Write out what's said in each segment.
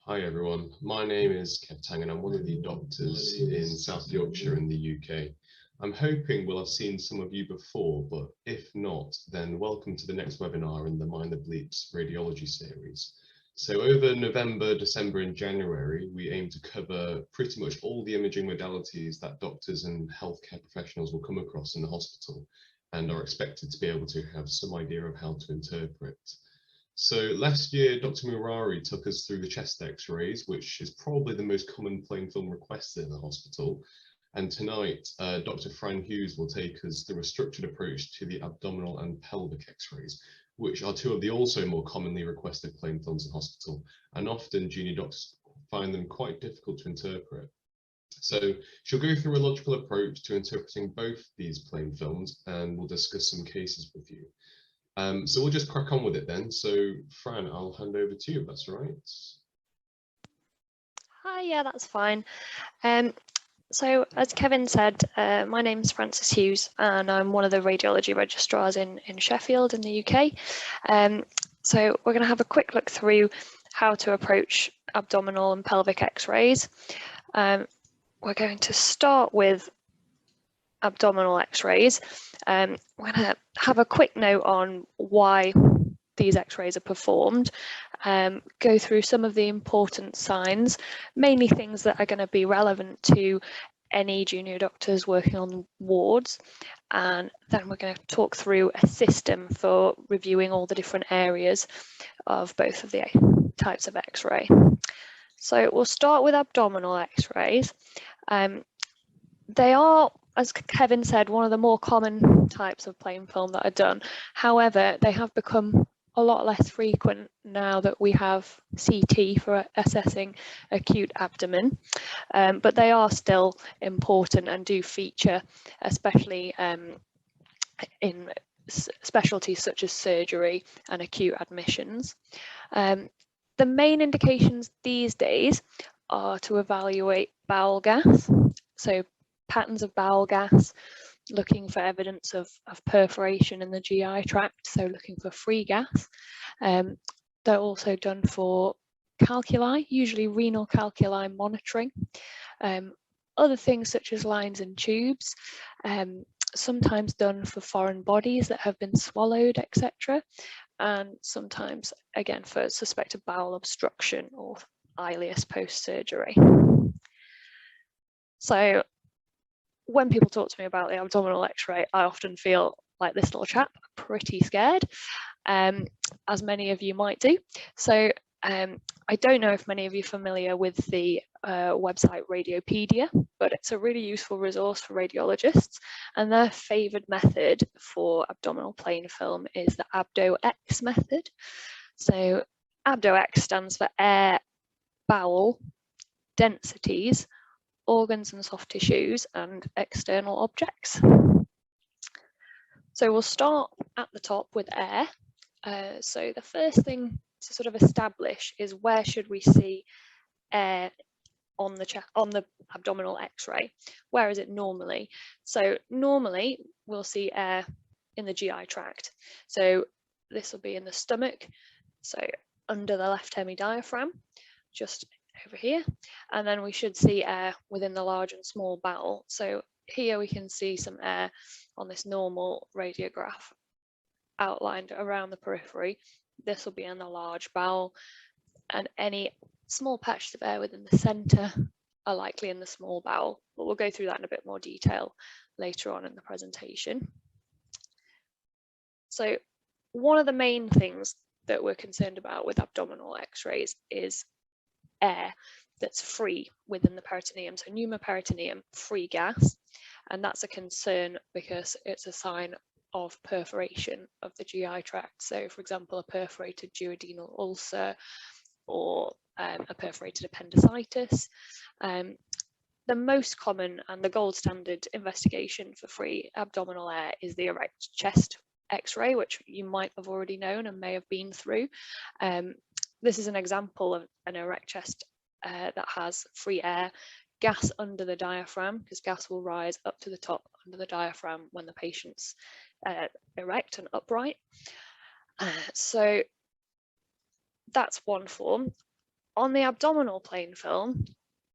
Hi everyone, my name is Kev Tang and I'm one of the doctors in South Yorkshire in the UK. I'm hoping we'll have seen some of you before, but if not, then welcome to the next webinar in the Mind the Bleeps radiology series. So over November, December and January, we aim to cover pretty much all the imaging modalities that doctors and healthcare professionals will come across in the hospital and are expected to be able to have some idea of how to interpret. So last year, Dr. Murari took us through the chest X-rays, which is probably the most common plain film requested in the hospital. And tonight, Dr. Fran Hughes will take us through a structured approach to the abdominal and pelvic X-rays, which are two of the also more commonly requested plain films in hospital. And often junior doctors find them quite difficult to interpret. So she'll go through a logical approach to interpreting both these plain films, and we'll discuss some cases with you. So we'll just crack on with it then. So Fran, I'll hand over to you if that's all right. Hi, yeah, that's fine. So as Kevin said, my name is Frances Hughes and I'm one of the radiology registrars in Sheffield in the UK. So we're going to have a quick look through how to approach abdominal and pelvic X-rays. We're going to start with abdominal X-rays. We're going to have a quick note on why these X-rays are performed, go through some of the important signs, mainly things that are going to be relevant to any junior doctors working on wards, and then we're going to talk through a system for reviewing all the different areas of both of the types of X-ray. So we'll start with abdominal X-rays. They are, as Kevin said, one of the more common types of plain film that are done. However, they have become a lot less frequent now that we have CT for assessing acute abdomen, but they are still important and do feature, especially in specialties such as surgery and acute admissions. The main indications these days are to evaluate bowel gas, so patterns of bowel gas, looking for evidence of perforation in the GI tract, so looking for free gas. They're also done for calculi, usually renal calculi monitoring. Other things such as lines and tubes, sometimes done for foreign bodies that have been swallowed, etc. And sometimes, again, for suspected bowel obstruction or ileus post-surgery. So when people talk to me about the abdominal X-ray, I often feel like this little chap, pretty scared, as many of you might do. So I don't know if many of you are familiar with the website Radiopedia, but it's a really useful resource for radiologists, and their favoured method for abdominal plain film is the Abdo X method. So Abdo X stands for air, bowel, densities, organs and soft tissues, and external objects. So we'll start at the top with air. So the first thing to sort of establish is where should we see air on the abdominal X-ray? Where is it normally? So normally we'll see air in the GI tract. So this will be in the stomach, so under the left hemidiaphragm, just over here, and then we should see air within the large and small bowel. So here we can see some air on this normal radiograph outlined around the periphery. This will be in the large bowel, and any small patches of air within the center are likely in the small bowel, but we'll go through that in a bit more detail later on in the presentation. So one of the main things that we're concerned about with abdominal X-rays is air that's free within the peritoneum, so pneumoperitoneum, free gas, and that's a concern because it's a sign of perforation of the GI tract. So for example, a perforated duodenal ulcer or a perforated appendicitis. The most common and the gold standard investigation for free abdominal air is the erect chest X-ray, which you might have already known and may have been through. This is an example of an erect chest that has free air, gas under the diaphragm, because gas will rise up to the top under the diaphragm when the patient's erect and upright. So that's one form. On the abdominal plain film,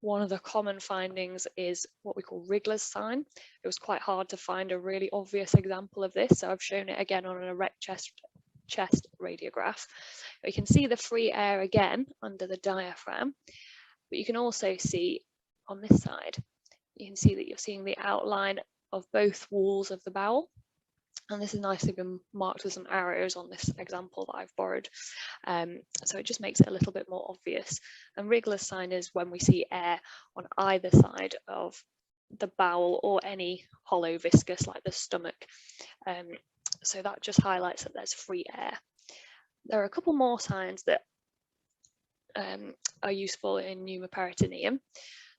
one of the common findings is what we call Wriggler's sign. It was quite hard to find a really obvious example of this, so I've shown it again on an erect chest radiograph. You can see the free air again under the diaphragm, but you can also see on this side, you can see that you're seeing the outline of both walls of the bowel. And this has nicely been marked with some arrows on this example that I've borrowed. So it just makes it a little bit more obvious. And Wriggler's sign is when we see air on either side of the bowel or any hollow viscous like the stomach. So that just highlights that there's free air. There are a couple more signs that are useful in pneumoperitoneum.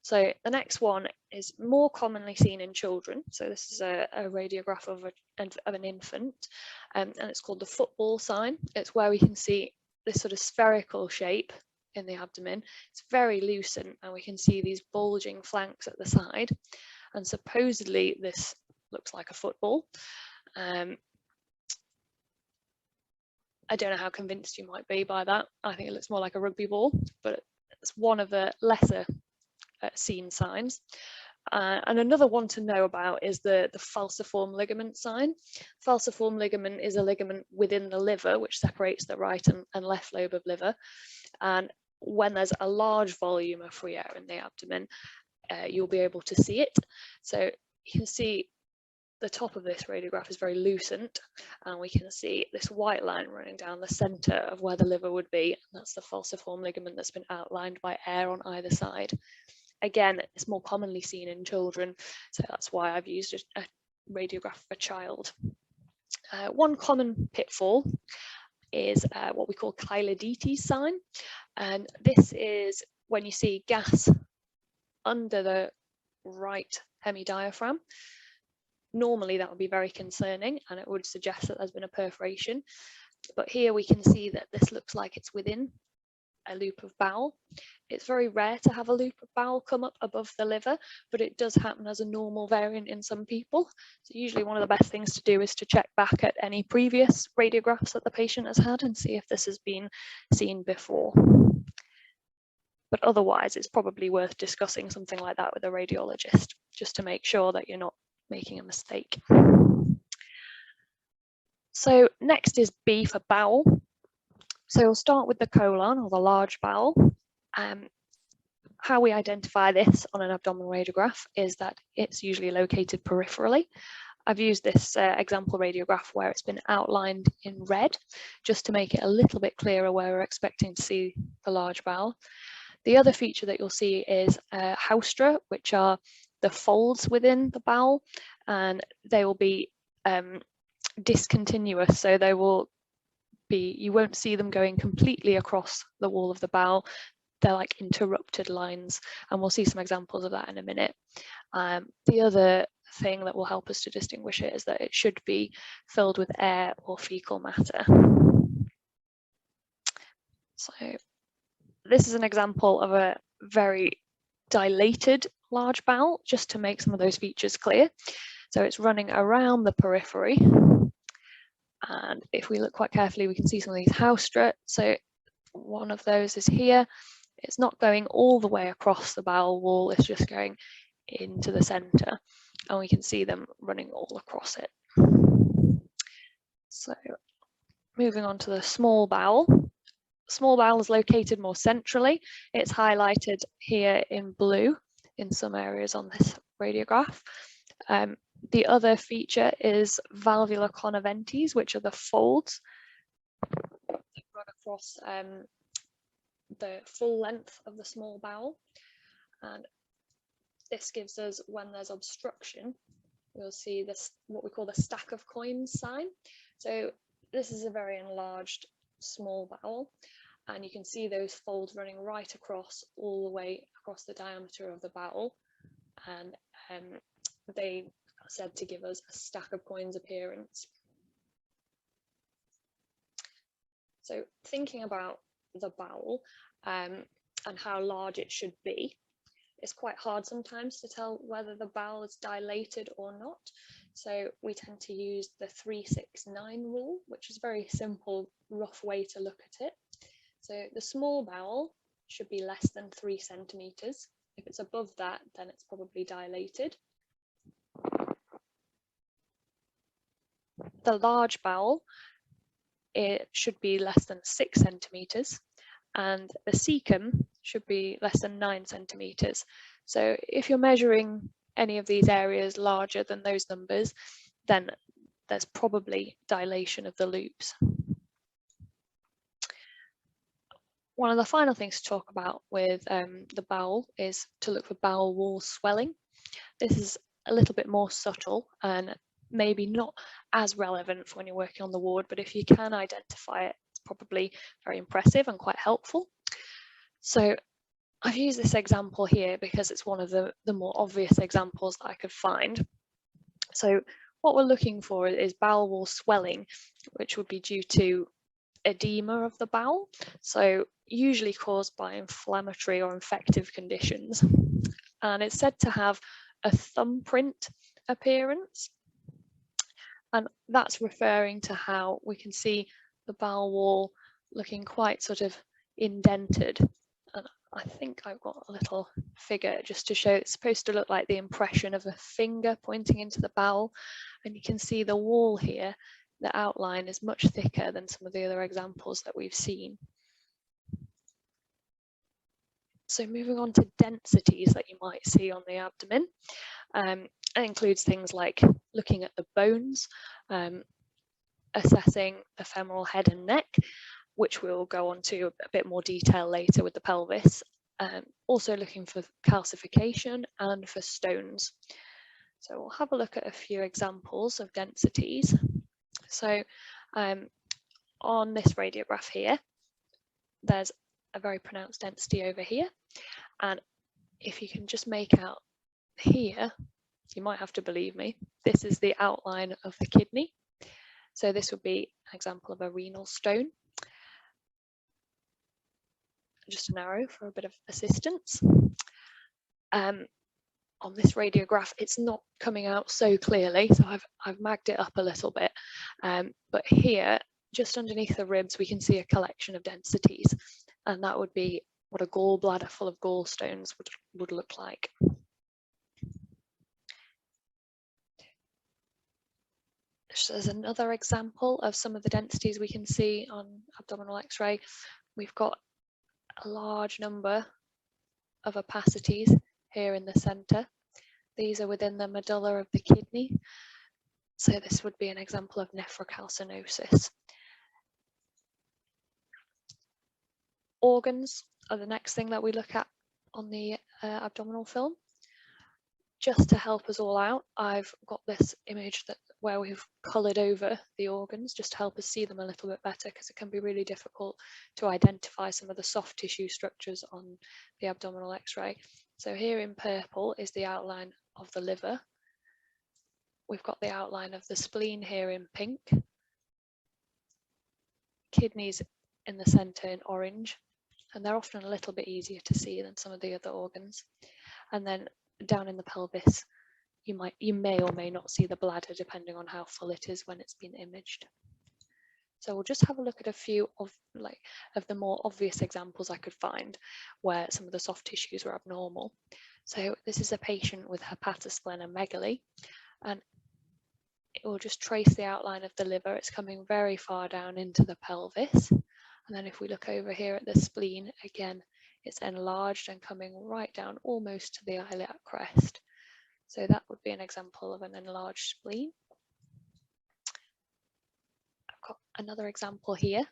So the next one is more commonly seen in children. So this is a radiograph of an infant, and it's called the football sign. It's where we can see this sort of spherical shape in the abdomen. It's very lucent, and we can see these bulging flanks at the side. And supposedly this looks like a football. I don't know how convinced you might be by that. I think it looks more like a rugby ball, but it's one of the lesser seen signs. And another one to know about is the falciform ligament sign. Falciform ligament is a ligament within the liver which separates the right and left lobe of liver. And when there's a large volume of free air in the abdomen, you'll be able to see it. So you can see the top of this radiograph is very lucent, and we can see this white line running down the center of where the liver would be. And that's the falciform ligament that's been outlined by air on either side. Again, it's more commonly seen in children, so that's why I've used a radiograph of a child. One common pitfall is what we call Kylie Dt Sign, and this is when you see gas under the right hemidiaphragm. Normally that would be very concerning, and it would suggest that there's been a perforation, but here we can see that this looks like it's within a loop of bowel. It's very rare to have a loop of bowel come up above the liver, but it does happen as a normal variant in some people. So usually one of the best things to do is to check back at any previous radiographs that the patient has had and see if this has been seen before. But otherwise, it's probably worth discussing something like that with a radiologist, just to make sure that you're not making a mistake. So next is B for bowel. So we'll start with the colon, or the large bowel. How we identify this on an abdominal radiograph is that it's usually located peripherally. I've used this example radiograph where it's been outlined in red, just to make it a little bit clearer where we're expecting to see the large bowel. The other feature that you'll see is haustra, which are the folds within the bowel, and they will be discontinuous, so they will be, you won't see them going completely across the wall of the bowel. They're like interrupted lines, and we'll see some examples of that in a minute. The other thing that will help us to distinguish it is that it should be filled with air or fecal matter. So this is an example of a very dilated large bowel, just to make some of those features clear. So it's running around the periphery. And if we look quite carefully, we can see some of these haustra. So one of those is here. It's not going all the way across the bowel wall, it's just going into the center. And we can see them running all across it. So moving on to the small bowel. Small bowel is located more centrally. It's highlighted here in blue in some areas on this radiograph. The other feature is valvular conaventes, which are the folds that run across the full length of the small bowel. And this gives us, when there's obstruction, we'll see this, what we call the stack of coins sign. So this is a very enlarged small bowel, and you can see those folds running right across, all the way across the diameter of the bowel, and they are said to give us a stack of coins appearance. So thinking about the bowel and how large it should be, it's quite hard sometimes to tell whether the bowel is dilated or not. So we tend to use the 3-6-9 rule, which is a very simple, rough way to look at it. So the small bowel should be less than 3 centimeters. If it's above that, then it's probably dilated. The large bowel, it should be less than 6 centimeters, and the cecum should be less than 9 centimeters. So if you're measuring any of these areas larger than those numbers, then there's probably dilation of the loops. One of the final things to talk about with the bowel is to look for bowel wall swelling. This is a little bit more subtle and maybe not as relevant for when you're working on the ward, but if you can identify it, it's probably very impressive and quite helpful. So I've used this example here because it's one of the more obvious examples that I could find. So what we're looking for is bowel wall swelling, which would be due to edema of the bowel, so usually caused by inflammatory or infective conditions. And it's said to have a thumbprint appearance. And that's referring to how we can see the bowel wall looking quite sort of indented. And I think I've got a little figure just to show it's supposed to look like the impression of a finger pointing into the bowel. And you can see the wall here, the outline is much thicker than some of the other examples that we've seen. So moving on to densities that you might see on the abdomen. It includes things like looking at the bones, assessing the femoral head and neck, which we'll go on to a bit more detail later with the pelvis. Also looking for calcification and for stones. So we'll have a look at a few examples of densities. So on this radiograph here, there's a very pronounced density over here. And if you can just make out here, you might have to believe me, this is the outline of the kidney. So this would be an example of a renal stone. Just an arrow for a bit of assistance. On this radiograph, it's not coming out so clearly, so I've magged it up a little bit. But here, just underneath the ribs, we can see a collection of densities, and that would be what a gallbladder full of gallstones would look like. So there's another example of some of the densities we can see on abdominal X-ray. We've got a large number of opacities here in the center. These are within the medulla of the kidney. So this would be an example of nephrocalcinosis. Organs are the next thing that we look at on the abdominal film. Just to help us all out, I've got this image where we've coloured over the organs just to help us see them a little bit better, because it can be really difficult to identify some of the soft tissue structures on the abdominal X-ray. So here in purple is the outline of the liver. We've got the outline of the spleen here in pink. Kidneys in the centre in orange, and they're often a little bit easier to see than some of the other organs. And then down in the pelvis, you may or may not see the bladder depending on how full it is when it's been imaged. So we'll just have a look at a few of the more obvious examples I could find where some of the soft tissues were abnormal. So this is a patient with hepatosplenomegaly, and it will just trace the outline of the liver. It's coming very far down into the pelvis. And then if we look over here at the spleen, again, it's enlarged and coming right down almost to the iliac crest. So that would be an example of an enlarged spleen. I've got another example here.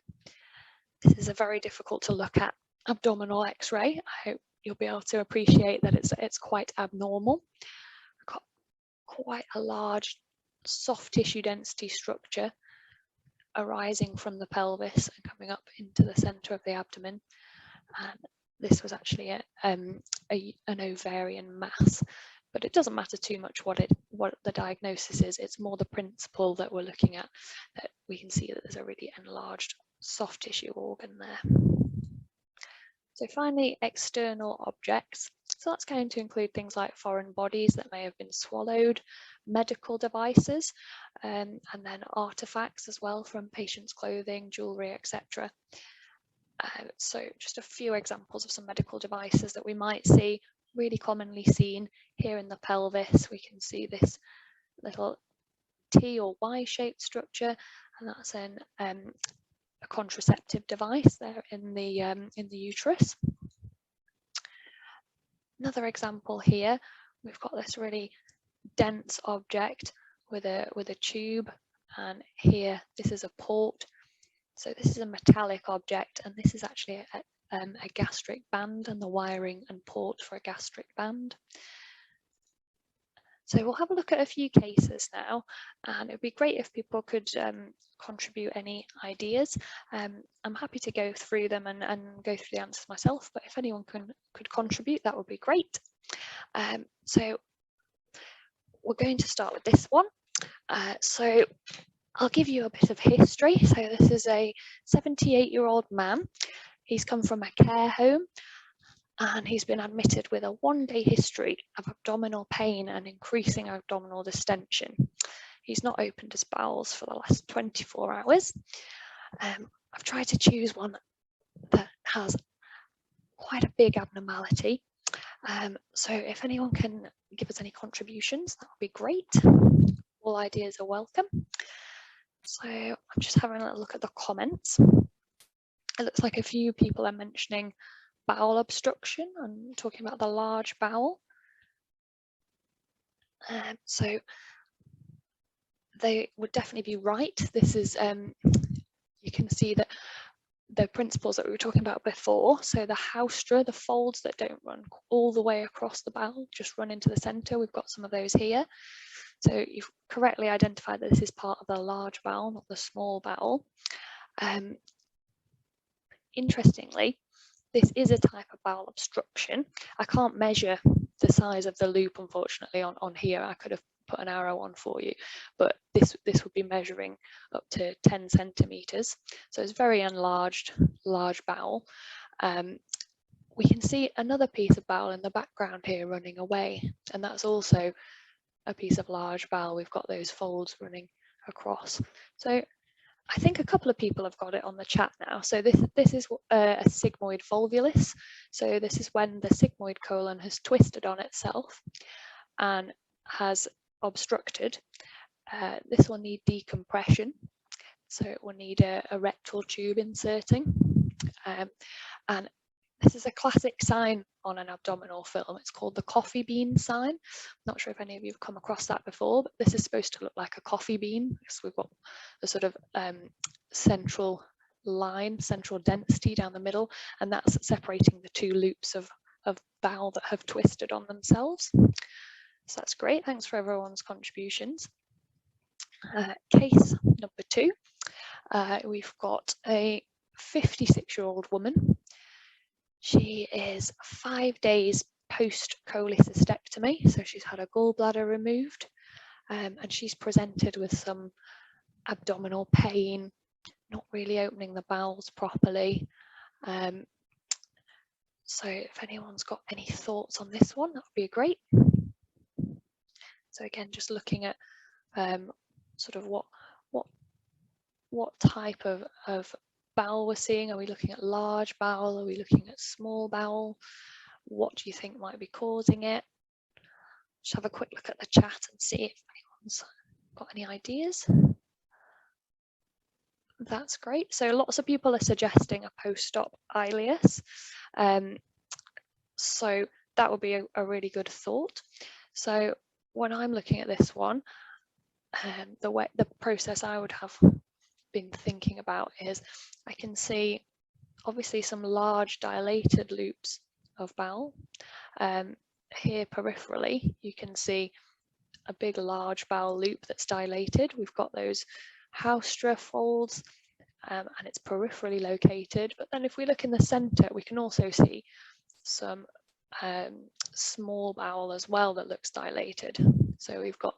This is a very difficult to look at abdominal X-ray. I hope you'll be able to appreciate that it's quite abnormal. I've got quite a large soft tissue density structure arising from the pelvis and coming up into the center of the abdomen. And this was actually an ovarian mass, but it doesn't matter too much what the diagnosis is. It's more the principle that we're looking at, that we can see that there's a really enlarged soft tissue organ there. So finally, external objects. So that's going to include things like foreign bodies that may have been swallowed, medical devices, and then artifacts as well from patients' clothing, jewellery, etc. So just a few examples of some medical devices that we might see, really commonly seen here in the pelvis. We can see this little T or Y-shaped structure, and that's in a contraceptive device there in the uterus. Another example here, we've got this really dense object with a tube, and here this is a port. So this is a metallic object, and this is actually a gastric band, and the wiring and port for a gastric band. So we'll have a look at a few cases now, and it would be great if people could contribute any ideas. I'm happy to go through them and go through the answers myself, but if anyone could contribute, that would be great. So we're going to start with this one. So I'll give you a bit of history. So this is a 78-year-old man. He's come from a care home, and he's been admitted with a one-day history of abdominal pain and increasing abdominal distension. He's not opened his bowels for the last 24 hours. I've tried to choose one that has quite a big abnormality. So if anyone can give us any contributions, that would be great. All ideas are welcome. So I'm just having a little look at the comments. It looks like a few people are mentioning bowel obstruction and talking about the large bowel. So they would definitely be right. This is, you can see that the principles that we were talking about before, so the haustra, the folds that don't run all the way across the bowel, just run into the center, we've got some of those here. So you've correctly identified that this is part of the large bowel, not the small bowel. Interestingly, this is a type of bowel obstruction. I can't measure the size of the loop, unfortunately, on here. I could have put an arrow on for you, but this would be measuring up to 10 centimeters. So it's very enlarged, large bowel. We can see another piece of bowel in the background here running away, and that's also a piece of large bowel. We've got those folds running across. So I think a couple of people have got it on the chat now. So this is a sigmoid volvulus. So this is when the sigmoid colon has twisted on itself and has obstructed. This will need decompression. So it will need a rectal tube inserting. And this is a classic sign on an abdominal film. It's called the coffee bean sign. I'm not sure if any of you have come across that before, but this is supposed to look like a coffee bean because we've got the sort of central line, central density down the middle, and that's separating the two loops of bowel that have twisted on themselves. So that's great. Thanks for everyone's contributions. Case number 2. We've got a 56-year-old woman. She is 5 days post-cholecystectomy, so she's had a gallbladder removed, and she's presented with some abdominal pain, not really opening the bowels properly. So if anyone's got any thoughts on this one, that would be great. So again, just looking at sort of what type of bowel we're seeing. Are we looking at large bowel? Are we looking at small bowel? What do you think might be causing it? Just have a quick look at the chat and see if anyone's got any ideas. That's great. So lots of people are suggesting a post-op ileus. So that would be a really good thought. So when I'm looking at this one, the process I would have been thinking about is I can see obviously some large dilated loops of bowel. Here peripherally, you can see a big large bowel loop that's dilated. We've got those haustra folds, and it's peripherally located. But then if we look in the center, we can also see some small bowel as well that looks dilated. So we've got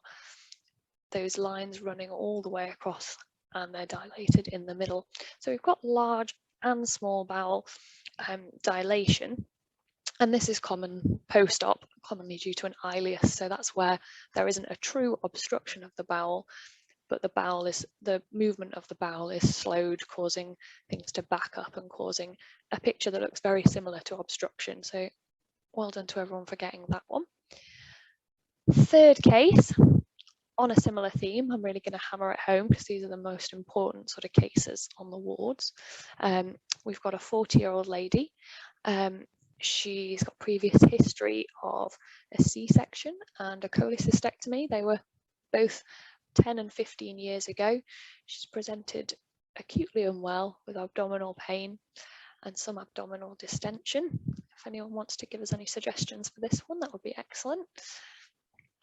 those lines running all the way across, and they're dilated in the middle. So we've got large and small bowel dilation, and this is common post-op, commonly due to an ileus. So that's where there isn't a true obstruction of the bowel, but the movement of the bowel is slowed, causing things to back up and causing a picture that looks very similar to obstruction. So well done to everyone for getting that one. Third case, on a similar theme, I'm really going to hammer it home because these are the most important sort of cases on the wards. We've got a 40-year-old lady. She's got previous history of a C-section and a cholecystectomy. They were both 10 and 15 years ago. She's presented acutely unwell with abdominal pain and some abdominal distension. If anyone wants to give us any suggestions for this one, that would be excellent.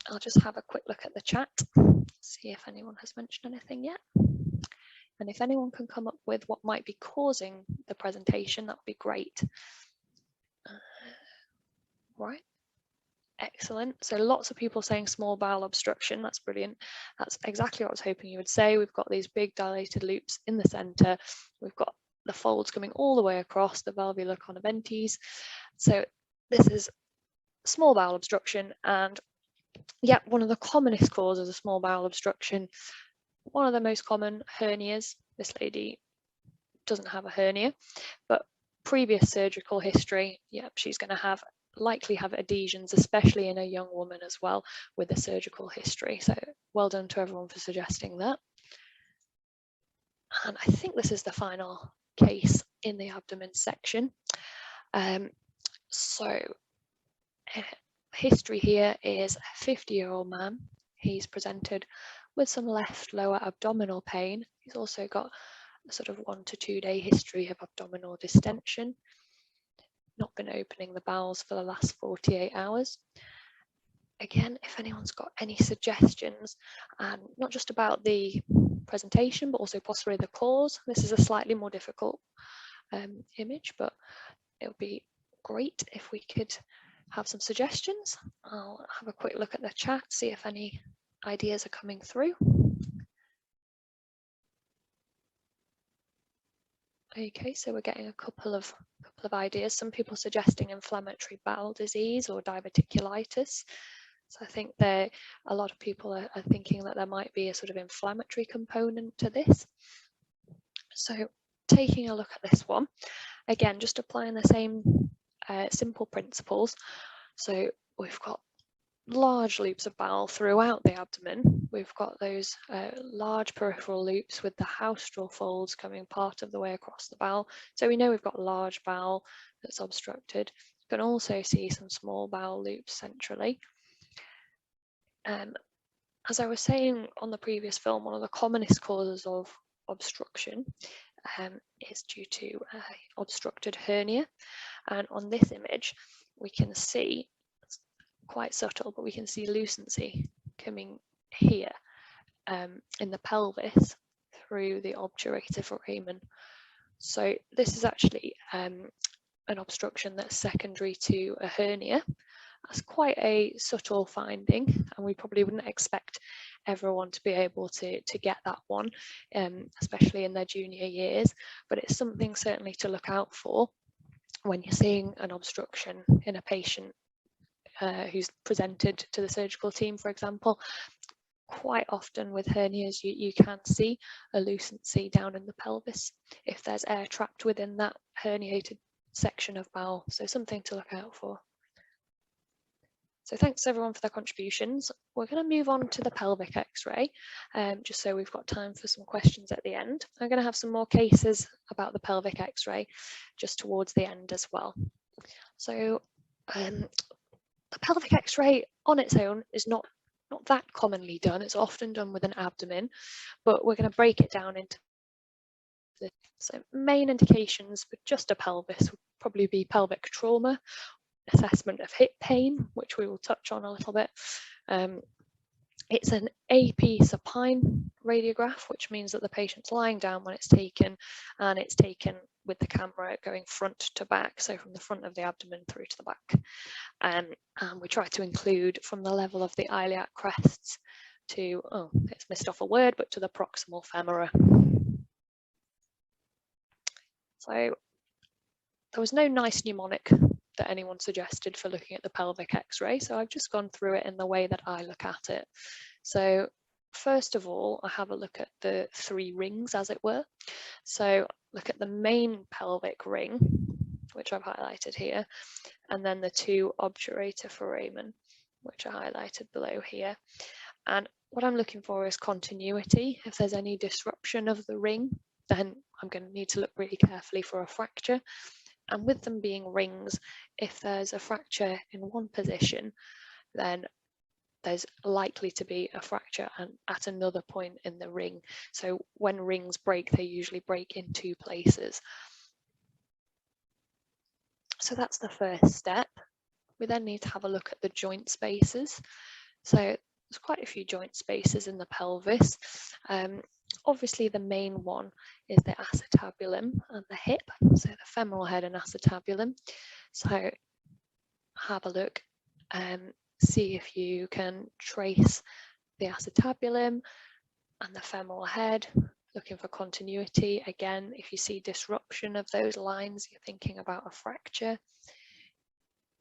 I'll just have a quick look at the chat, see if anyone has mentioned anything yet. And if anyone can come up with what might be causing the presentation, that would be great. Right, excellent. So lots of people saying small bowel obstruction. That's brilliant. That's exactly what I was hoping you would say. We've got these big dilated loops in the center. We've got the folds coming all the way across the valvular conaventes. So this is small bowel obstruction, and yeah, one of the commonest causes of small bowel obstruction. One of the most common, hernias. This lady doesn't have a hernia, but previous surgical history, yeah, she's going to likely have adhesions, especially in a young woman as well with a surgical history. So well done to everyone for suggesting that. And I think this is the final case in the abdomen section. History here is a 50-year-old man. He's presented with some left lower abdominal pain. He's also got a sort of 1 to 2 day history of abdominal distension. Not been opening the bowels for the last 48 hours. Again, if anyone's got any suggestions, and not just about the presentation, but also possibly the cause. This is a slightly more difficult image, but it would be great if we could have some suggestions. I'll have a quick look at the chat, see if any ideas are coming through. Okay, so we're getting a couple of ideas. Some people suggesting inflammatory bowel disease or diverticulitis. So I think a lot of people are thinking that there might be a sort of inflammatory component to this. So taking a look at this one, again, just applying the same simple principles. So we've got large loops of bowel throughout the abdomen. We've got those large peripheral loops with the haustral folds coming part of the way across the bowel. So we know we've got large bowel that's obstructed. You can also see some small bowel loops centrally. As I was saying on the previous film, one of the commonest causes of obstruction is due to obstructed hernia. And on this image, we can see, it's quite subtle, but we can see lucency coming here in the pelvis through the obturator foramen. So this is actually an obstruction that's secondary to a hernia. That's quite a subtle finding, and we probably wouldn't expect everyone to be able to get that one, especially in their junior years, but it's something certainly to look out for when you're seeing an obstruction in a patient who's presented to the surgical team, for example. Quite often with hernias, you can see a lucency down in the pelvis if there's air trapped within that herniated section of bowel, so something to look out for. So thanks everyone for their contributions. We're going to move on to the pelvic X-ray, just so we've got time for some questions at the end. I'm going to have some more cases about the pelvic X-ray just towards the end as well. So the pelvic X-ray on its own is not that commonly done. It's often done with an abdomen, but we're going to break it down into the main indications for just a pelvis would probably be pelvic trauma, assessment of hip pain, which we will touch on a little bit. It's an AP supine radiograph, which means that the patient's lying down when it's taken, and it's taken with the camera going front to back, so from the front of the abdomen through to the back. And we try to include from the level of the iliac crests to, oh, it's missed off a word, but to the proximal femora. So there was no nice mnemonic that anyone suggested for looking at the pelvic X-ray, so I've just gone through it in the way that I look at it. So first of all, I have a look at the 3 rings, as it were. So look at the main pelvic ring, which I've highlighted here, and then the 2 obturator foramen, which are highlighted below here. And what I'm looking for is continuity. If there's any disruption of the ring, then I'm going to need to look really carefully for a fracture. And with them being rings, if there's a fracture in one position, then there's likely to be a fracture at another point in the ring. So when rings break, they usually break in 2 places. So that's the first step. We then need to have a look at the joint spaces. So there's quite a few joint spaces in the pelvis. Obviously, the main one is the acetabulum and the hip, so the femoral head and acetabulum. So have a look, see if you can trace the acetabulum and the femoral head, looking for continuity. Again, if you see disruption of those lines, you're thinking about a fracture.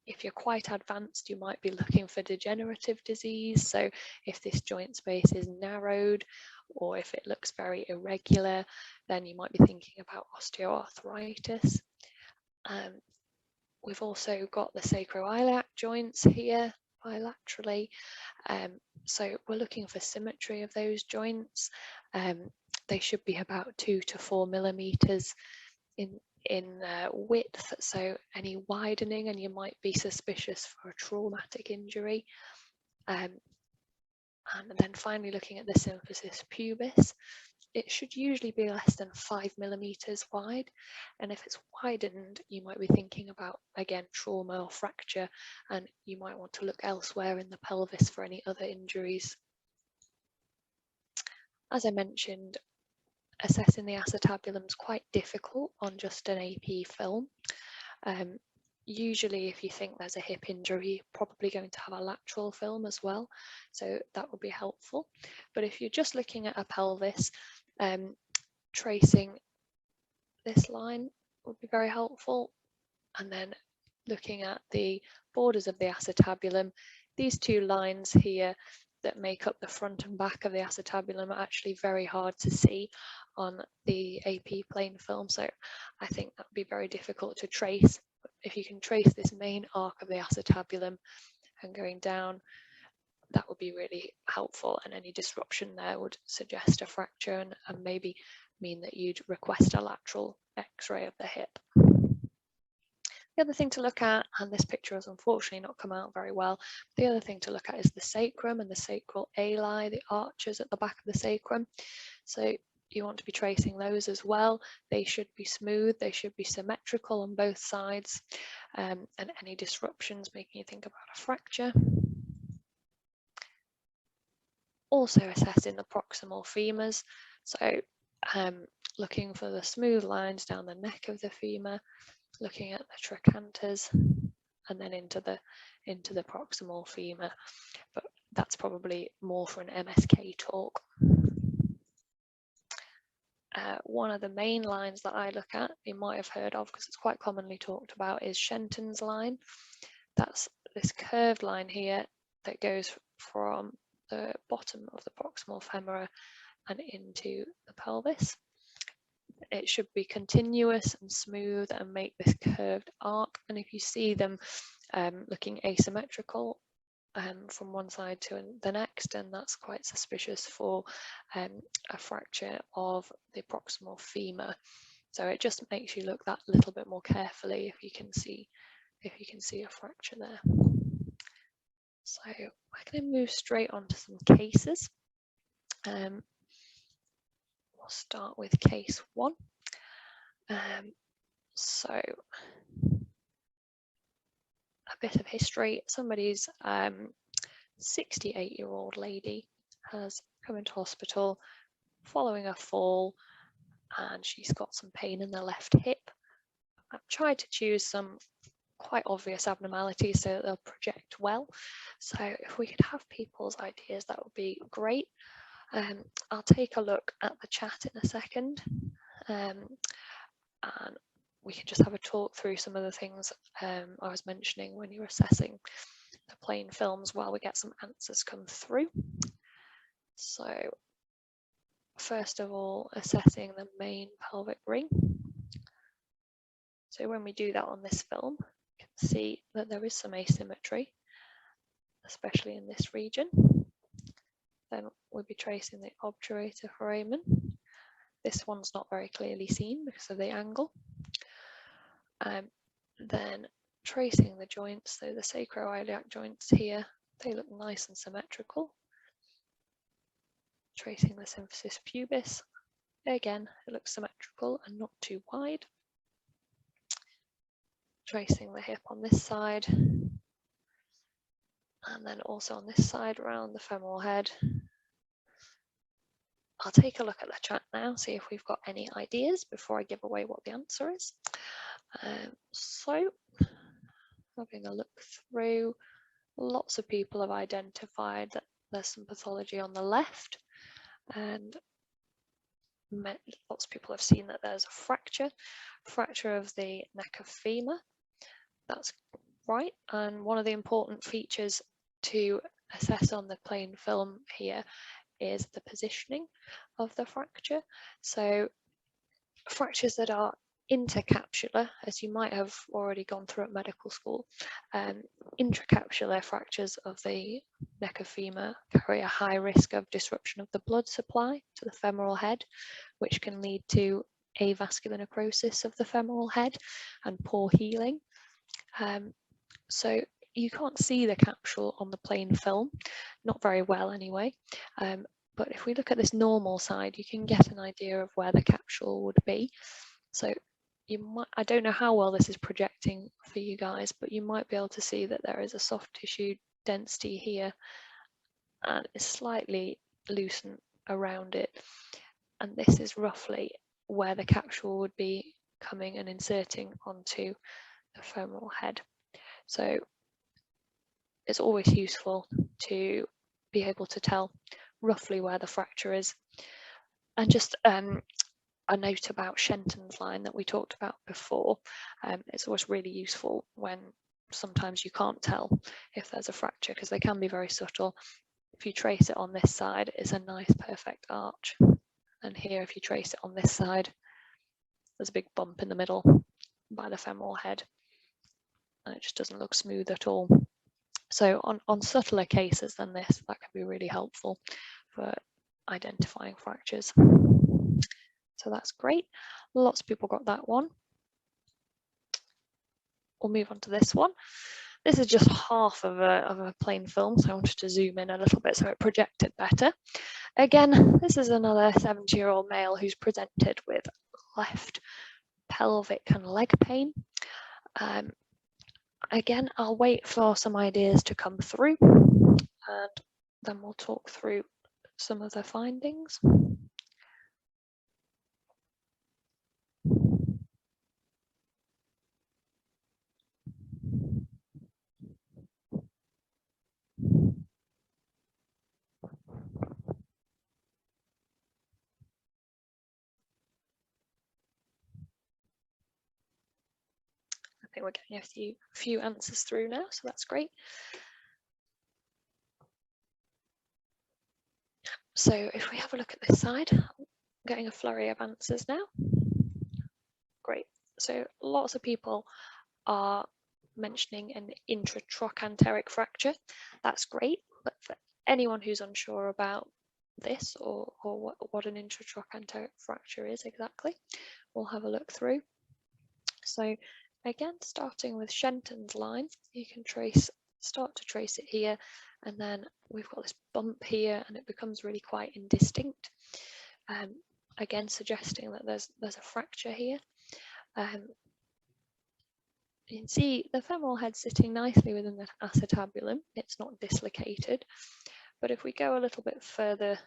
If you're quite advanced, you might be looking for degenerative disease. So if this joint space is narrowed, or if it looks very irregular, then you might be thinking about osteoarthritis. We've also got the sacroiliac joints here bilaterally. So we're looking for symmetry of those joints. They should be about 2 to 4 millimeters in width, so any widening, and you might be suspicious for a traumatic injury. And then finally looking at the symphysis pubis, it should usually be less than 5 millimeters wide, and if it's widened, you might be thinking about, again, trauma or fracture, and you might want to look elsewhere in the pelvis for any other injuries. As I mentioned, assessing the acetabulum is quite difficult on just an AP film. Usually if you think there's a hip injury, you're probably going to have a lateral film as well, so that would be helpful. But if you're just looking at a pelvis, tracing this line would be very helpful, and then looking at the borders of the acetabulum. These 2 lines here that make up the front and back of the acetabulum are actually very hard to see on the AP plane film, so I think that would be very difficult to trace. But if you can trace this main arc of the acetabulum and going down, that would be really helpful, and any disruption there would suggest a fracture and maybe mean that you'd request a lateral X-ray of the hip. The other thing to look at, and this picture has unfortunately not come out very well, the other thing to look at is the sacrum and the sacral ali, the arches at the back of the sacrum. So you want to be tracing those as well. They should be smooth, they should be symmetrical on both sides, and any disruptions making you think about a fracture. Also assessing the proximal femurs, so looking for the smooth lines down the neck of the femur, looking at the trochanters, and then into the proximal femur, but that's probably more for an MSK talk. One of the main lines that I look at, you might have heard of because it's quite commonly talked about, is Shenton's line. That's this curved line here that goes from the bottom of the proximal femora and into the pelvis. It should be continuous and smooth and make this curved arc, and if you see them looking asymmetrical from one side to the next, and that's quite suspicious for a fracture of the proximal femur. So it just makes you look that little bit more carefully if you can see a fracture there. So we're going to move straight on to some cases. We'll start with case 1. So a bit of history. Somebody's 68-year-old lady has come into hospital following a fall, and she's got some pain in the left hip. I've tried to choose some quite obvious abnormalities so that they'll project well. So if we could have people's ideas, that would be great. I'll take a look at the chat in a second, and we can just have a talk through some of the things I was mentioning when you were assessing the plane films while we get some answers come through. So first of all, assessing the main pelvic ring. So when we do that on this film, you can see that there is some asymmetry, especially in this region. Then we'll be tracing the obturator foramen. This one's not very clearly seen because of the angle. Then tracing the joints, so the sacroiliac joints here, they look nice and symmetrical. Tracing the symphysis pubis, again, it looks symmetrical and not too wide. Tracing the hip on this side, and then also on this side around the femoral head. I'll take a look at the chat now, see if we've got any ideas before I give away what the answer is. So, having a look through, lots of people have identified that there's some pathology on the left, and lots of people have seen that there's a fracture of the neck of femur. That's right, and one of the important features to assess on the plain film here is the positioning of the fracture. So fractures that are intercapsular, as you might have already gone through at medical school, intracapsular fractures of the neck of femur carry a high risk of disruption of the blood supply to the femoral head, which can lead to avascular necrosis of the femoral head and poor healing. So you can't see the capsule on the plain film, not very well anyway, but if we look at this normal side, you can get an idea of where the capsule would be. So you might, I don't know how well this is projecting for you guys, but you might be able to see that there is a soft tissue density here and it's slightly loosened around it. And this is roughly where the capsule would be coming and inserting onto the femoral head. So it's always useful to be able to tell roughly where the fracture is. And just a note about Shenton's line that we talked about before. It's always really useful when sometimes you can't tell if there's a fracture because they can be very subtle. If you trace it on this side, it's a nice perfect arch. And here, if you trace it on this side, there's a big bump in the middle by the femoral head. And it just doesn't look smooth at all. So on subtler cases than this, that can be really helpful for identifying fractures. So that's great. Lots of people got that one. We'll move on to this one. This is just half of a plain film, so I wanted to zoom in a little bit so it projected better. Again, this is another 70-year-old male who's presented with left pelvic and leg pain. Again, I'll wait for some ideas to come through and then we'll talk through some of the findings. I think we're getting a few answers through now, so that's great. So if we have a look at this side, I'm getting a flurry of answers now. Great. So lots of people are mentioning an intratrochanteric fracture. That's great, but for anyone who's unsure about this or what an intratrochanteric fracture is exactly, we'll have a look through. So again, starting with Shenton's line, you can start to trace it here, and then we've got this bump here and it becomes really quite indistinct. Again, suggesting that there's a fracture here. You can see the femoral head sitting nicely within the acetabulum. It's not dislocated, but if we go a little bit further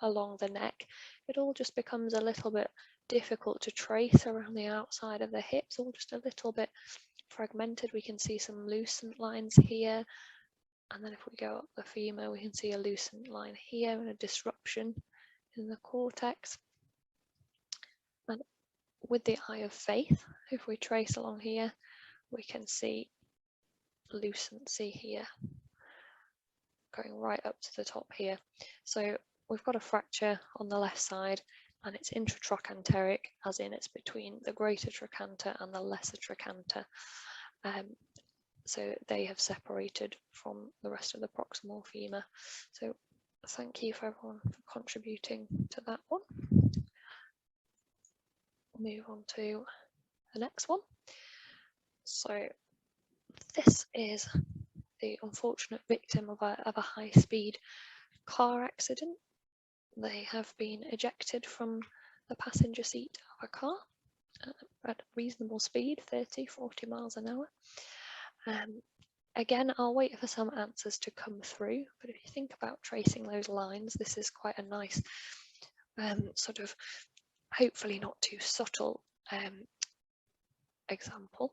along the neck, it all just becomes a little bit difficult to trace around the outside of the hips, all just a little bit fragmented. We can see some lucent lines here, and then if we go up the femur, we can see a lucent line here and a disruption in the cortex. And with the eye of faith, if we trace along here, we can see lucency here going right up to the top here. So we've got a fracture on the left side, and it's intratrochanteric, as in it's between the greater trochanter and the lesser trochanter. So they have separated from the rest of the proximal femur. So thank you for everyone for contributing to that one. We'll move on to the next one. So this is the unfortunate victim of a high-speed car accident. They have been ejected from the passenger seat of a car at reasonable speed, 30-40 miles an hour. Again, I'll wait for some answers to come through, but if you think about tracing those lines, this is quite a nice sort of, hopefully not too subtle example.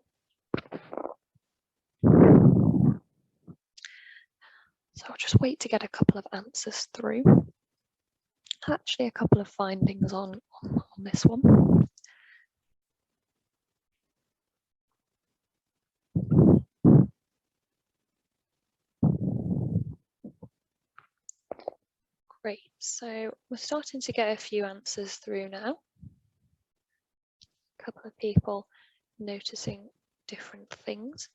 So I'll just wait to get a couple of answers through. Actually, a couple of findings on this one. Great, so we're starting to get a few answers through now. A couple of people noticing different things,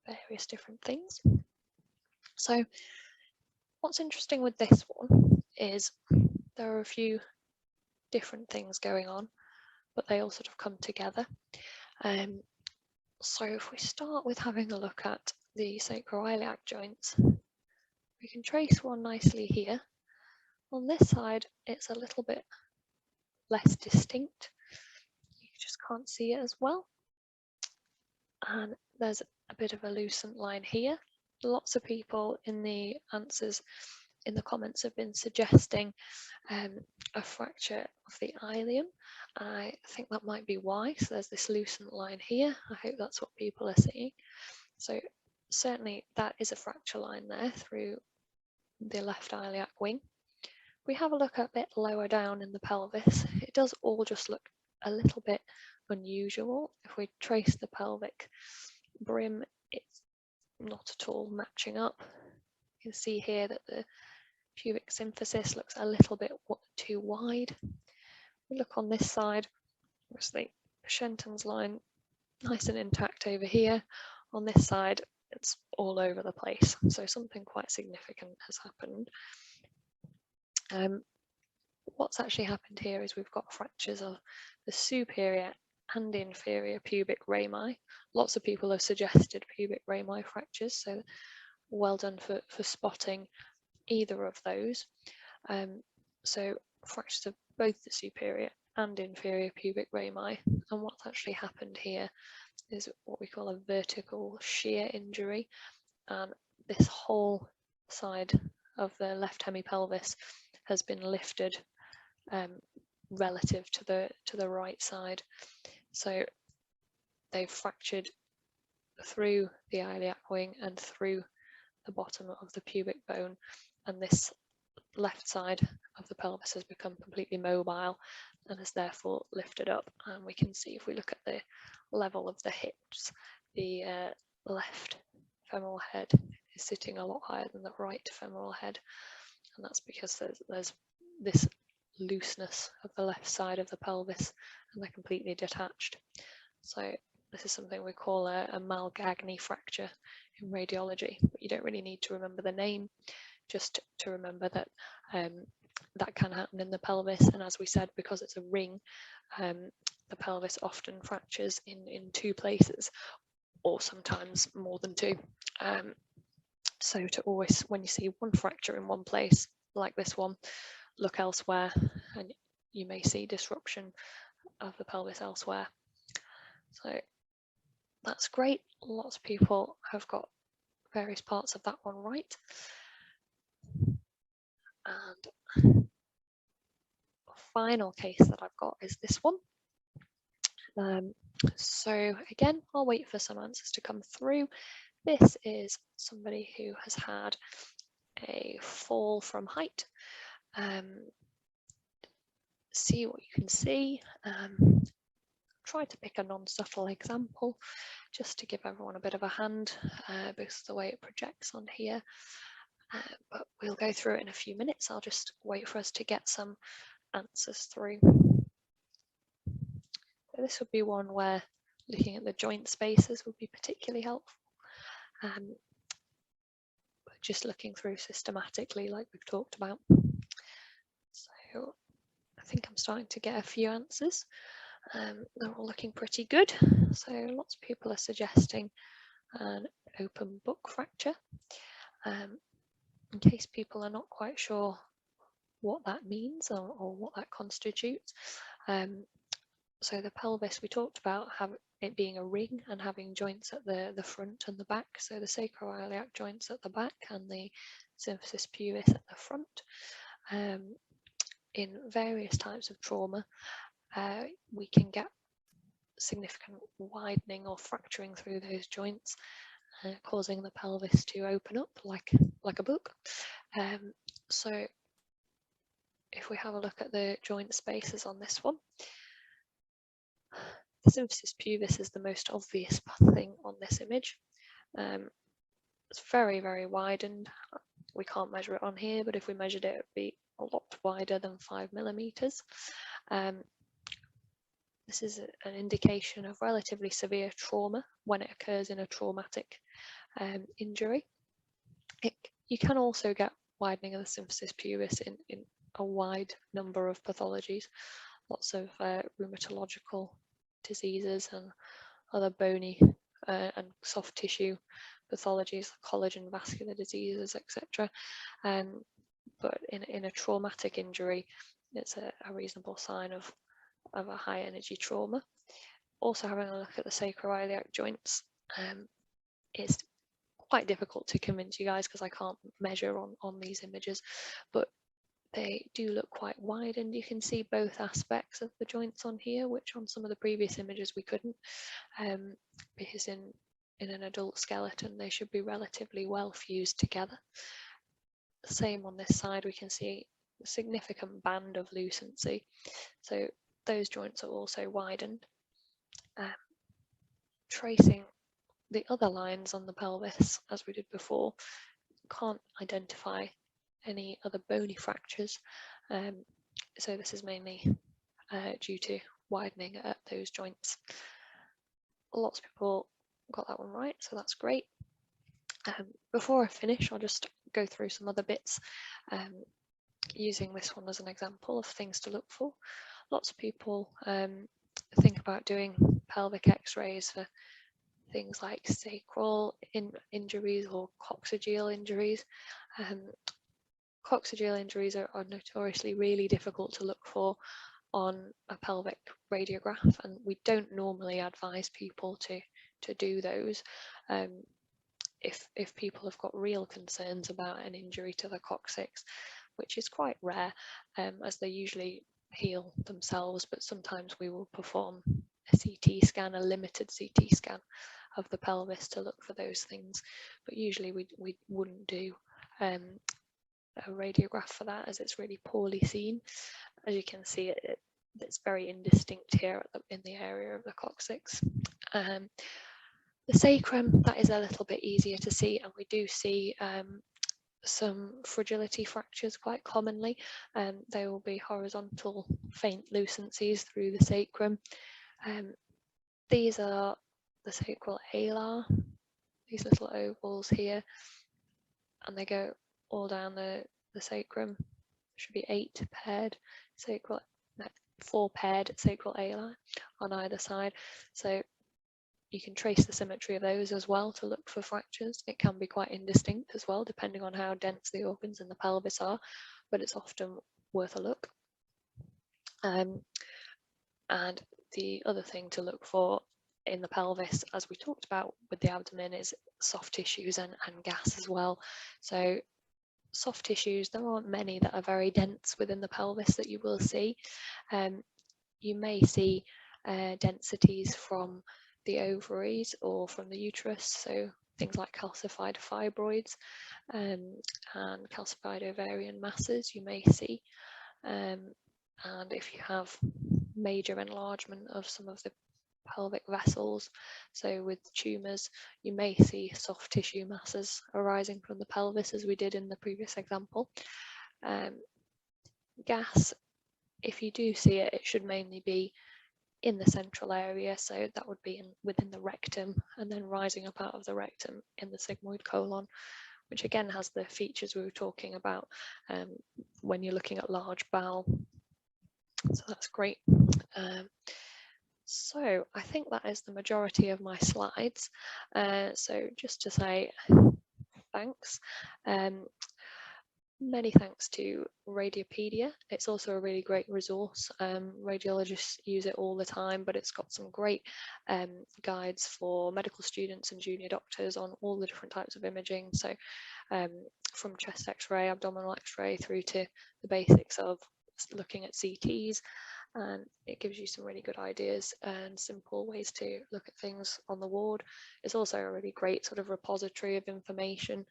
various different things. So what's interesting with this one is there are a few different things going on, but they all sort of come together. So if we start with having a look at the sacroiliac joints, we can trace one nicely here. On this side, it's a little bit less distinct. You just can't see it as well. And there's a bit of a lucent line here. Lots of people in the answers in the comments have been suggesting a fracture of the ilium. I think that might be why. So there's this lucent line here. I hope that's what people are seeing. So certainly that is a fracture line there through the left iliac wing. We have a look a bit lower down in the pelvis. It does all just look a little bit unusual. If we trace the pelvic brim, it's not at all matching up. You can see here that the pubic symphysis looks a little bit too wide. We look on this side, obviously Shenton's line nice and intact over here. On this side, it's all over the place. So something quite significant has happened. What's actually happened here is we've got fractures of the superior and inferior pubic rami. Lots of people have suggested pubic rami fractures, so well done for spotting either of those. So fractures of both the superior and inferior pubic rami, and what's actually happened here is what we call a vertical shear injury, and this whole side of the left hemipelvis has been lifted relative to the right side. So they've fractured through the iliac wing and through the bottom of the pubic bone, and this left side of the pelvis has become completely mobile and is therefore lifted up. And we can see if we look at the level of the hips, the left femoral head is sitting a lot higher than the right femoral head, and that's because there's this looseness of the left side of the pelvis and they're completely detached. So this is something we call a Malgagny fracture in radiology, but you don't really need to remember the name, just to remember that that can happen in the pelvis. And as we said, because it's a ring, the pelvis often fractures in two places, or sometimes more than two. So to always, when you see one fracture in one place, like this one, look elsewhere, and you may see disruption of the pelvis elsewhere. So that's great. Lots of people have got various parts of that one right. And final case that I've got is this one. So again, I'll wait for some answers to come through. This is somebody who has had a fall from height. See what you can see. Try to pick a non-subtle example just to give everyone a bit of a hand because of the way it projects on here. but we'll go through it in a few minutes. I'll just wait for us to get some answers through. So this would be one where looking at the joint spaces would be particularly helpful. But just looking through systematically, like we've talked about. So I think I'm starting to get a few answers. They're all looking pretty good. So lots of people are suggesting an open book fracture. In case people are not quite sure what that means or what that constitutes. So the pelvis, we talked about it being a ring and having joints at the front and the back. So the sacroiliac joints at the back and the symphysis pubis at the front. In various types of trauma, we can get significant widening or fracturing through those joints, causing the pelvis to open up like a book. So if we have a look at the joint spaces on this one, the symphysis pubis is the most obvious thing on this image. It's very, very widened. We can't measure it on here, but if we measured it, it would be a lot wider than 5 millimeters. This is an indication of relatively severe trauma when it occurs in a traumatic injury. You can also get widening of the symphysis pubis in a wide number of pathologies, lots of rheumatological diseases and other bony and soft tissue pathologies, collagen vascular diseases, etc. But in a traumatic injury, it's a reasonable sign of a high energy trauma. Also having a look at the sacroiliac joints, it's quite difficult to convince you guys because I can't measure on these images, but they do look quite wide, and you can see both aspects of the joints on here, which on some of the previous images we couldn't, because in an adult skeleton they should be relatively well fused together. The same on this side, we can see a significant band of lucency, so those joints are also widened. Tracing the other lines on the pelvis, as we did before, can't identify any other bony fractures, so this is mainly due to widening at those joints. Lots of people got that one right, so that's great. Before I finish, I'll just go through some other bits, using this one as an example of things to look for. Lots of people think about doing pelvic X-rays for things like sacral injuries or coccygeal injuries. Coccygeal injuries are notoriously really difficult to look for on a pelvic radiograph, and we don't normally advise people to do those if people have got real concerns about an injury to the coccyx, which is quite rare, as they usually heal themselves, but sometimes we will perform a CT scan, a limited CT scan of the pelvis to look for those things, but usually we wouldn't do a radiograph for that, as it's really poorly seen. As you can see, it's very indistinct here in the area of the coccyx. The sacrum, that is a little bit easier to see, and we do see some fragility fractures quite commonly. They will be horizontal faint lucencies through the sacrum. These are the sacral alar, these little ovals here, and they go all down the sacrum. Should be 8 paired sacral, 4 paired sacral alar on either side. So you can trace the symmetry of those as well to look for fractures. It can be quite indistinct as well, depending on how dense the organs in the pelvis are, but it's often worth a look. And the other thing to look for in the pelvis, as we talked about with the abdomen, is soft tissues and gas as well. So soft tissues, there aren't many that are very dense within the pelvis that you will see. You may see densities from the ovaries or from the uterus, so things like calcified fibroids and calcified ovarian masses you may see, and if you have major enlargement of some of the pelvic vessels. So with tumours, you may see soft tissue masses arising from the pelvis, as we did in the previous example. Gas, if you do see it, it should mainly be in the central area, so that would be within the rectum, and then rising up out of the rectum in the sigmoid colon, which again has the features we were talking about when you're looking at large bowel. So that's great. So I think that is the majority of my slides. So just to say thanks. Many thanks to Radiopedia. It's also a really great resource. Radiologists use it all the time, but it's got some great guides for medical students and junior doctors on all the different types of imaging. So from chest X-ray, abdominal X-ray, through to the basics of looking at CTs. And it gives you some really good ideas and simple ways to look at things on the ward. It's also a really great sort of repository of information.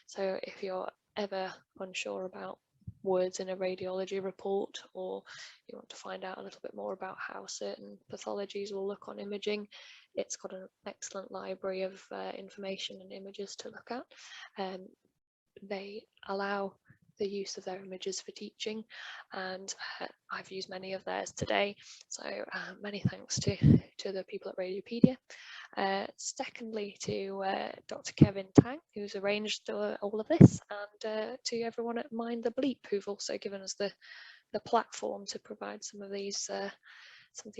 So if you're ever unsure about words in a radiology report, or you want to find out a little bit more about how certain pathologies will look on imaging, it's got an excellent library of information and images to look at. They allow the use of their images for teaching, and I've used many of theirs today, so many thanks to the people at Radiopedia. Secondly, to Dr. Kevin Tang, who's arranged all of this, and to everyone at Mind the Bleep, who've also given us the platform to provide some of these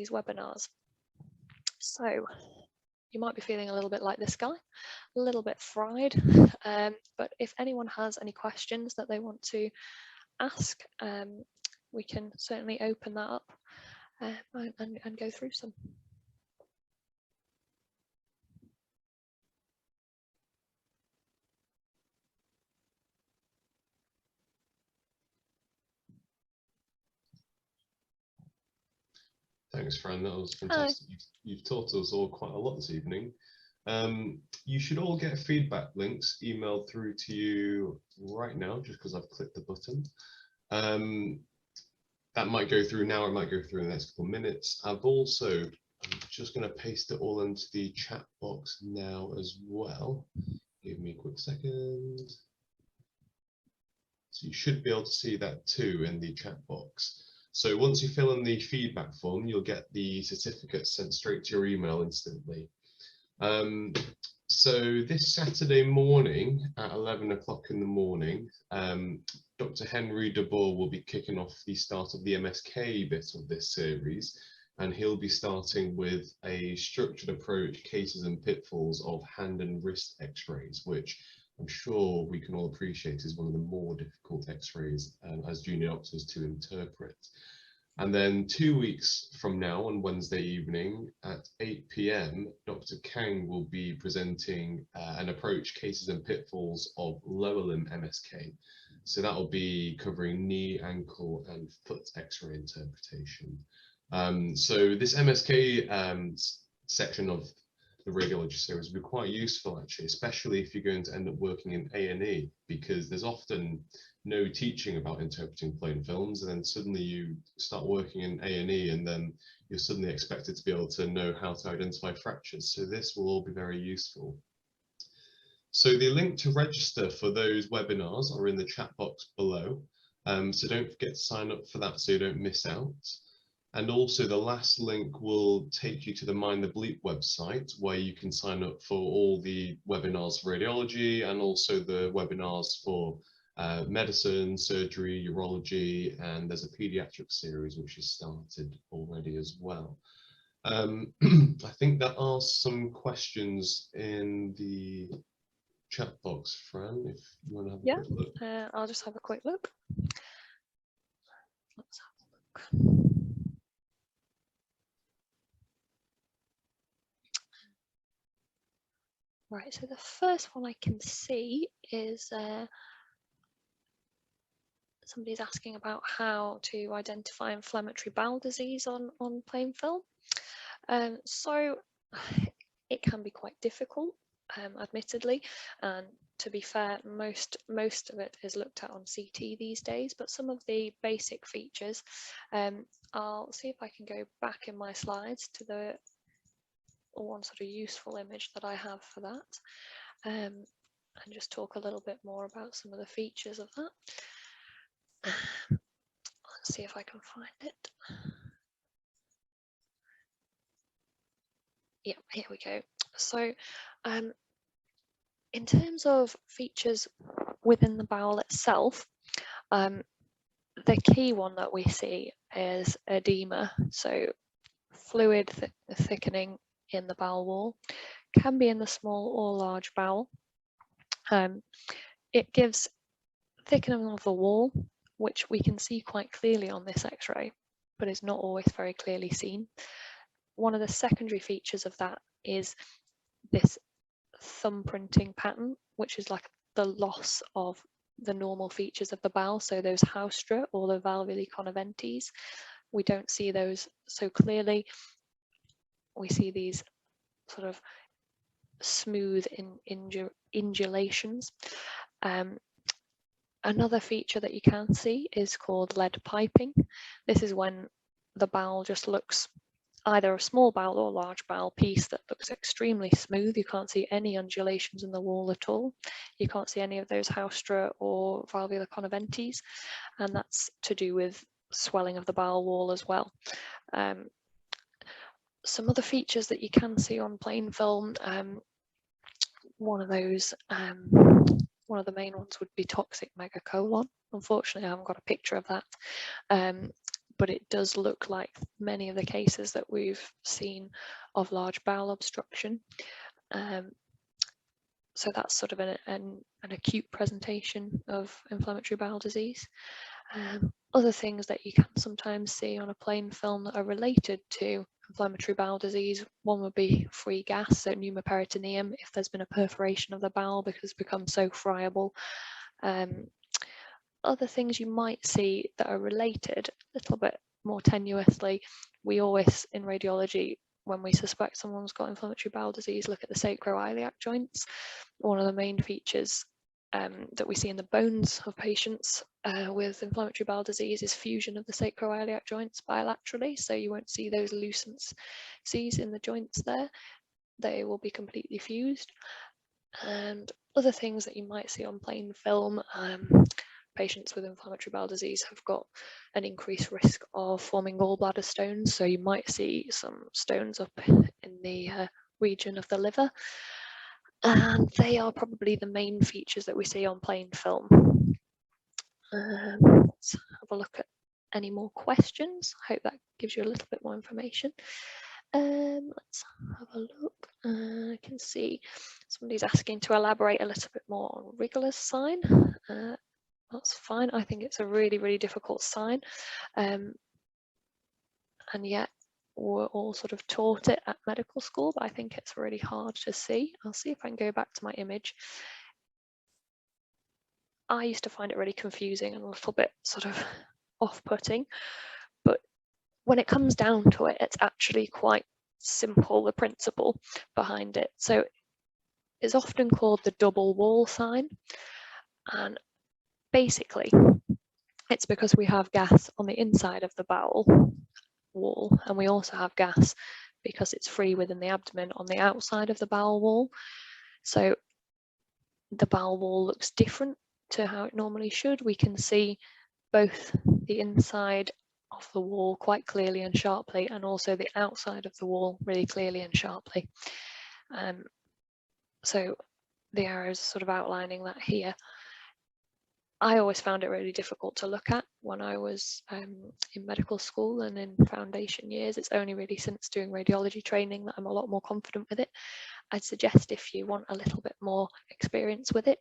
webinars. So you might be feeling a little bit like this guy, a little bit fried, but if anyone has any questions that they want to ask, we can certainly open that up and go through some. Thanks, Fran. That was fantastic. You've taught us all quite a lot this evening. You should all get feedback links emailed through to you right now, just because I've clicked the button. That might go through now, it might go through in the next couple of minutes. I'm just going to paste it all into the chat box now as well. Give me a quick second. So you should be able to see that too in the chat box. So once you fill in the feedback form, you'll get the certificate sent straight to your email instantly. So this Saturday morning at 11 o'clock in the morning, Dr. Henry de Boer will be kicking off the start of the MSK bit of this series, and he'll be starting with a structured approach, cases and pitfalls of hand and wrist X-rays, which I'm sure we can all appreciate is one of the more difficult X-rays as junior doctors to interpret. And then 2 weeks from now, on Wednesday evening at 8 PM, Dr. Kang will be presenting an approach, cases and pitfalls of lower limb MSK. So that will be covering knee, ankle and foot X-ray interpretation. So this MSK section of the radiology series will be quite useful actually, especially if you're going to end up working in A&E, because there's often no teaching about interpreting plain films, and then suddenly you start working in A&E and then you're suddenly expected to be able to know how to identify fractures. So this will all be very useful. So the link to register for those webinars are in the chat box below. So don't forget to sign up for that so you don't miss out. And also the last link will take you to the Mind the Bleep website, where you can sign up for all the webinars for radiology and also the webinars for medicine, surgery, urology, and there's a pediatric series which has started already as well. I think there are some questions in the chat box, Fran, if you want to have a quick look. I'll just have a quick look. Let's have a look. Right, so the first one I can see is somebody's asking about how to identify inflammatory bowel disease on plain film. So it can be quite difficult, admittedly, and to be fair, most of it is looked at on CT these days, but some of the basic features, I'll see if I can go back in my slides to the one sort of useful image that I have for that, and just talk a little bit more about some of the features of that. Let's see if I can find it. Yeah, here we go. So in terms of features within the bowel itself, the key one that we see is edema. So fluid thickening in the bowel wall, can be in the small or large bowel. It gives thickening of the wall, which we can see quite clearly on this X-ray, but is not always very clearly seen. One of the secondary features of that is this thumbprinting pattern, which is like the loss of the normal features of the bowel. So those haustra or the valvulae convergentes, we don't see those so clearly. We see these sort of smooth indulations. Another feature that you can see is called lead piping. This is when the bowel just looks either a small bowel or large bowel piece that looks extremely smooth. You can't see any undulations in the wall at all. You can't see any of those haustra or valvular convergentes, and that's to do with swelling of the bowel wall as well. Some other features that you can see on plain film, one of the main ones would be toxic megacolon. Unfortunately, I haven't got a picture of that, but it does look like many of the cases that we've seen of large bowel obstruction. So that's sort of an acute presentation of inflammatory bowel disease. Other things that you can sometimes see on a plain film that are related to inflammatory bowel disease, one would be free gas, so pneumoperitoneum, if there's been a perforation of the bowel because it's become so friable. Other things you might see that are related a little bit more tenuously, we always in radiology, when we suspect someone's got inflammatory bowel disease, look at the sacroiliac joints. One of the main features that we see in the bones of patients with inflammatory bowel disease is fusion of the sacroiliac joints bilaterally, so you won't see those lucencies in the joints there. They will be completely fused. And other things that you might see on plain film, patients with inflammatory bowel disease have got an increased risk of forming gallbladder stones, so you might see some stones up in the region of the liver, and they are probably the main features that we see on plain film. Let's have a look at any more questions. I hope that gives you a little bit more information. Let's have a look. I can see somebody's asking to elaborate a little bit more on Wriggler's sign. That's fine. I think it's a really, really difficult sign. And yet we're all sort of taught it at medical school, but I think it's really hard to see. I'll see if I can go back to my image. I used to find it really confusing and a little bit sort of off-putting, but when it comes down to it, it's actually quite simple, the principle behind it. So it's often called the double wall sign, and basically it's because we have gas on the inside of the bowel wall, and we also have gas because it's free within the abdomen on the outside of the bowel wall. So the bowel wall looks different to how it normally should. We can see both the inside of the wall quite clearly and sharply, and also the outside of the wall really clearly and sharply. So the arrows are sort of outlining that here. I always found it really difficult to look at when I was in medical school and in foundation years. It's only really since doing radiology training that I'm a lot more confident with it. I'd suggest if you want a little bit more experience with it,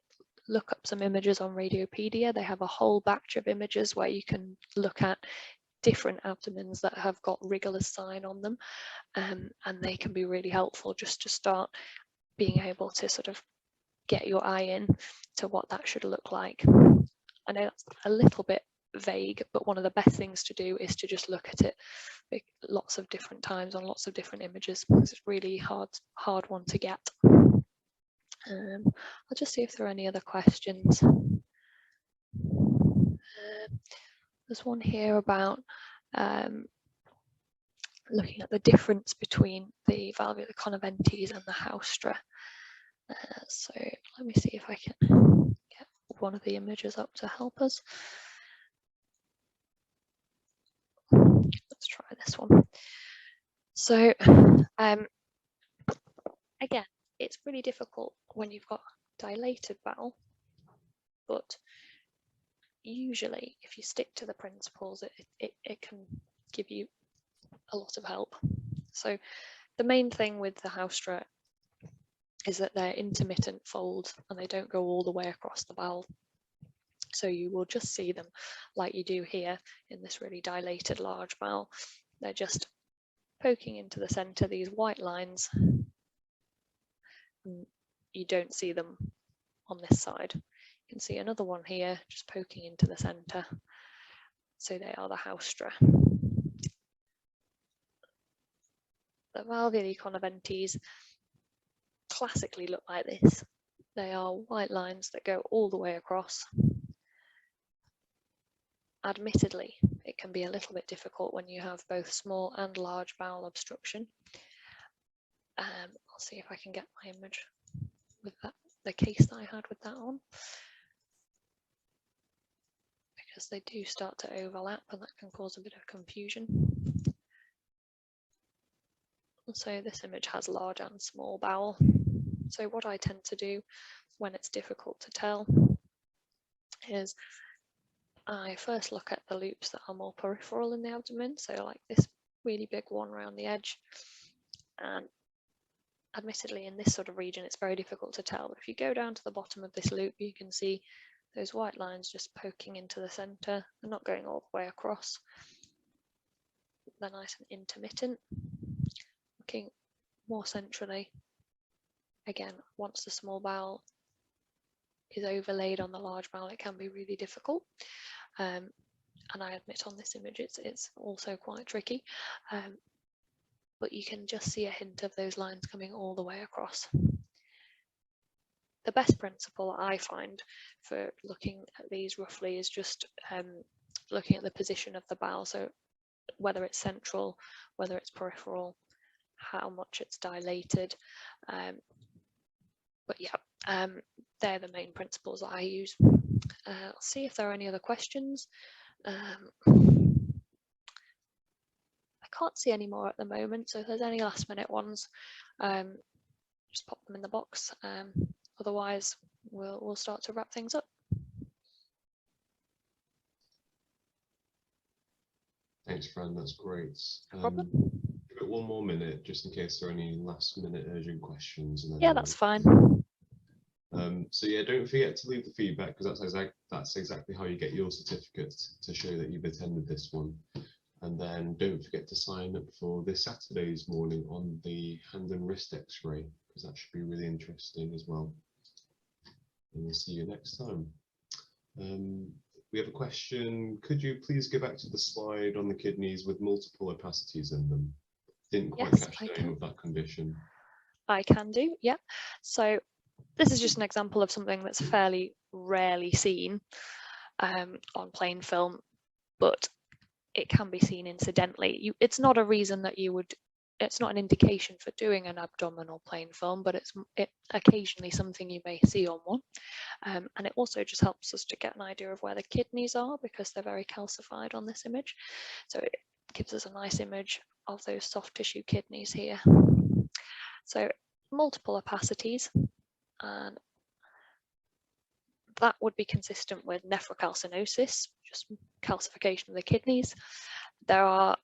look up some images on Radiopedia. They have a whole batch of images where you can look at different abdomens that have got Wriggler's sign on them, and they can be really helpful just to start being able to sort of get your eye in to what that should look like. I know that's a little bit vague, but one of the best things to do is to just look at it lots of different times on lots of different images, because it's really hard one to get. I'll just see if there are any other questions. There's one here about looking at the difference between the valvular conaventes and the haustra. So let me see if I can get one of the images up to help us. Let's try this one. So again, it's really difficult when you've got dilated bowel, but usually if you stick to the principles, it can give you a lot of help. So the main thing with the haustra is that they're intermittent folds and they don't go all the way across the bowel. So you will just see them like you do here in this really dilated large bowel. They're just poking into the center, these white lines. And you don't see them on this side. You can see another one here just poking into the center. So they are the haustra. The valvulae conaventes classically look like this. They are white lines that go all the way across. Admittedly, it can be a little bit difficult when you have both small and large bowel obstruction. I'll see if I can get my image with that, the case that I had with that on, because they do start to overlap and that can cause a bit of confusion. So this image has large and small bowel. So what I tend to do when it's difficult to tell is I first look at the loops that are more peripheral in the abdomen, so like this really big one around the edge. And admittedly in this sort of region it's very difficult to tell, but if you go down to the bottom of this loop you can see those white lines just poking into the center. They're not going all the way across. They're nice and intermittent. Looking more centrally, again, once the small bowel is overlaid on the large bowel, it can be really difficult. And I admit on this image it's also quite tricky. But you can just see a hint of those lines coming all the way across. The best principle I find for looking at these roughly is just looking at the position of the bowel. So whether it's central, whether it's peripheral, how much it's dilated. But yeah, they're the main principles that I use. I'll see if there are any other questions. I can't see any more at the moment, so if there's any last minute ones, just pop them in the box. Otherwise, we'll start to wrap things up. Thanks, Fran, that's great. No problem. Give it one more minute, just in case there are any last minute urgent questions. And then Yeah, that's fine. So yeah, don't forget to leave the feedback, because that's exactly how you get your certificate, to show that you've attended this one. And then don't forget to sign up for this Saturday's morning on the hand and wrist X-ray, because that should be really interesting as well. And we'll see you next time. We have a question. Could you please go back to the slide on the kidneys with multiple opacities in them? Didn't quite catch the name of that condition. I can do, yeah. So this is just an example of something that's fairly rarely seen on plain film, but it can be seen incidentally. It's not a reason that you would, it's not an indication for doing an abdominal plain film, but it's occasionally something you may see on one. And it also just helps us to get an idea of where the kidneys are, because they're very calcified on this image. So it gives us a nice image of those soft tissue kidneys here. So multiple opacities, and that would be consistent with nephrocalcinosis, just calcification of the kidneys. There are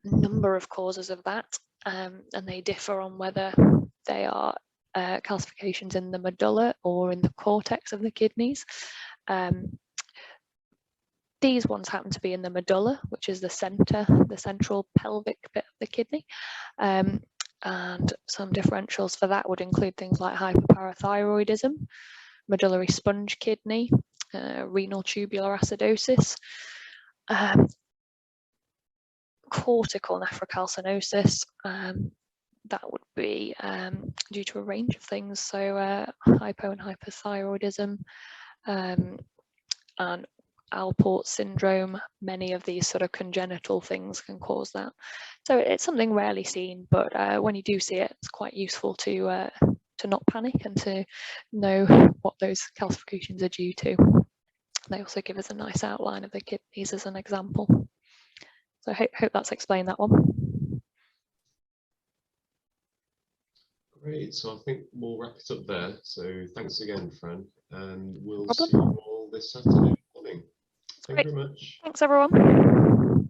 a number of causes of that, and they differ on whether they are calcifications in the medulla or in the cortex of the kidneys. These ones happen to be in the medulla, which is the central pelvic bit of the kidney. And some differentials for that would include things like hyperparathyroidism, medullary sponge kidney, renal tubular acidosis, cortical nephrocalcinosis. That would be due to a range of things, so hypo and hyperthyroidism, and Alport syndrome, many of these sort of congenital things can cause that. So it's something rarely seen, but when you do see it, it's quite useful to not panic and to know what those calcifications are due to. They also give us a nice outline of the kidneys as an example. So I hope that's explained that one. Great, so I think we'll wrap it up there. So thanks again, Fran, and we'll see you all this Saturday morning. Thank you very much. Thanks, everyone.